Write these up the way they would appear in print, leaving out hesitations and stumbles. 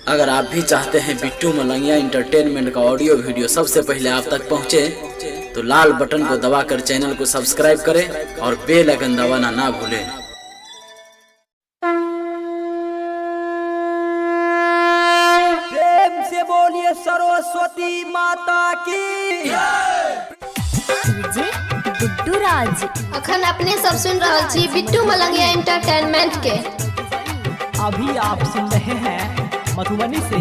अगर आप भी चाहते हैं बिट्टू मलंगिया इंटरटेनमेंट का ऑडियो वीडियो सबसे पहले आप तक पहुंचे, तो लाल बटन को दबाकर चैनल को सब्सक्राइब करें और बेल आइकन दबाना ना भूलें। प्रेम से बोलिए सरस्वती माता की। गुड्डू राज अखन अपने सब सुन रहा छी बिट्टू मलंगिया इंटरटेनमेंट के। अभी आप सुन रहे हैं मधुबनी से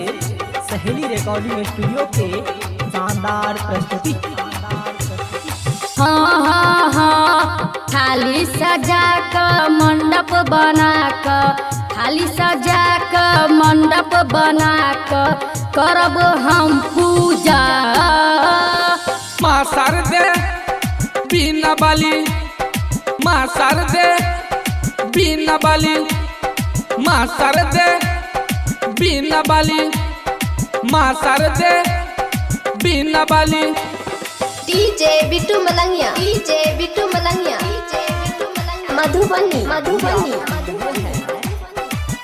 सहेली रिकॉर्डिंग स्टूडियो के शानदार प्रस्तुति। हाँ हाँ हाँ, थाली सजा कर मंडप बना कर, थाली सजा कर मंडप बना कर करब हम पूजा। माँ शारदे बीना बाली, माँ शारदे बीना बाली, माँ शारदे बीना बाली, माँ Sharde Bina Bali. DJ Bittu Malangiya, DJ Bittu Malangiya, Madhubani Madhubani.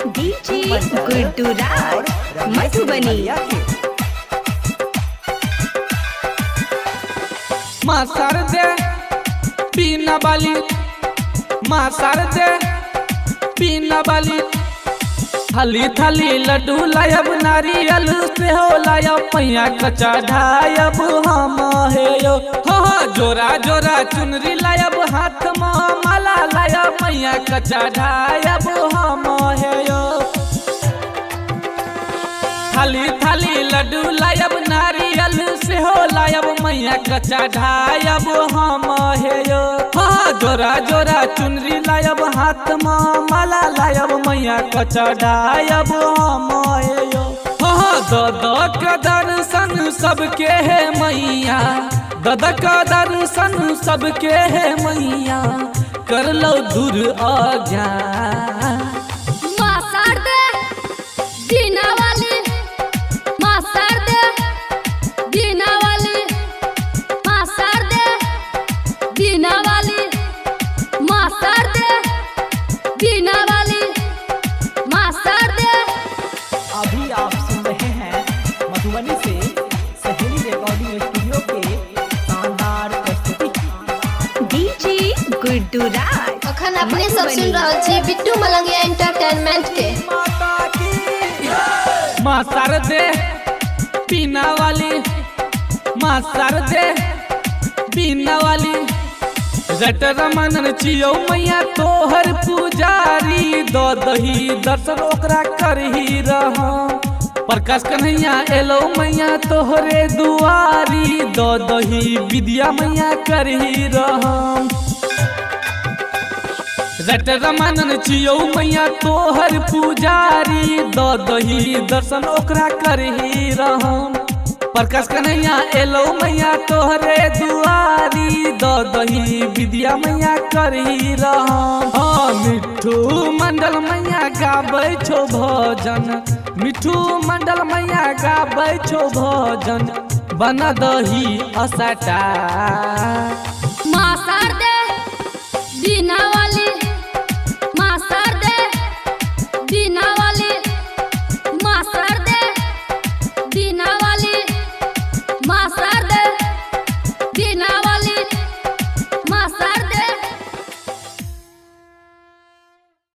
DJ Guddu Raj Madhubani. माँ शारदे बीना बाली, माँ शारदे बीना बाली। थाली थाली लड्डू लायब, नारियल से हो लायब, पैया कचा ढायब हम हे यो। हाँ जोरा जोरा चुनरी लायब, हाथ में माला लायब, पैया कचा ढायब हम हे यो। थाली थाली लड्डू लायब, नारियल से हो लायब, मैया कचा ढायब हम हे यो। हाँ जोरा जोरा चुनरी लायब, हाथ में माला लायब, मैया कचा ढायब हम हे यो। हाँ दद का दर्शन सबके है मैया, दद का दर्शन सबके है मैया, कर लो दूर अज्ञान। माँ शारदे बीना वाली, माँ शारदे बीना वाली, माँ शारदे बीना वाली, माँ शारदे बीना वाली, माँ शारदे। अभी आप सुन रहे हैं मधुबनी से सहेली रिकॉर्डिंग स्टूडियो के शानदार प्रस्तुति। डीजे गुड्डू राज अखन अपने सब सुन रहा छी बिट्टू मलंगिया इंटरटेनमेंट के। माता की। माँ शारदे बीना वाली, माँ शारदे बीना वाली। रट रमन छियौ मैया तोहर पुजारी, दो दही दर्शन ओकरा करही रह। प्रकाश कन्हैया एलो मैया तोहरे दुआरी, दो दही विद्या मैया करही रह। रट रमन छियौ मैया तोहर पुजारी, दो दही दर्शन ओकरा करही रह। प्रकाश कन्हैया एलो मैया तोहरे दुआरी, दो दही विद्या मैया करही रह। हाँ मिठू मंडल मैया गाबै छो भजन, मिठू मंडल मैया गाबै छो भजन, बना दही असटा। माँ शारदे बीना वाली,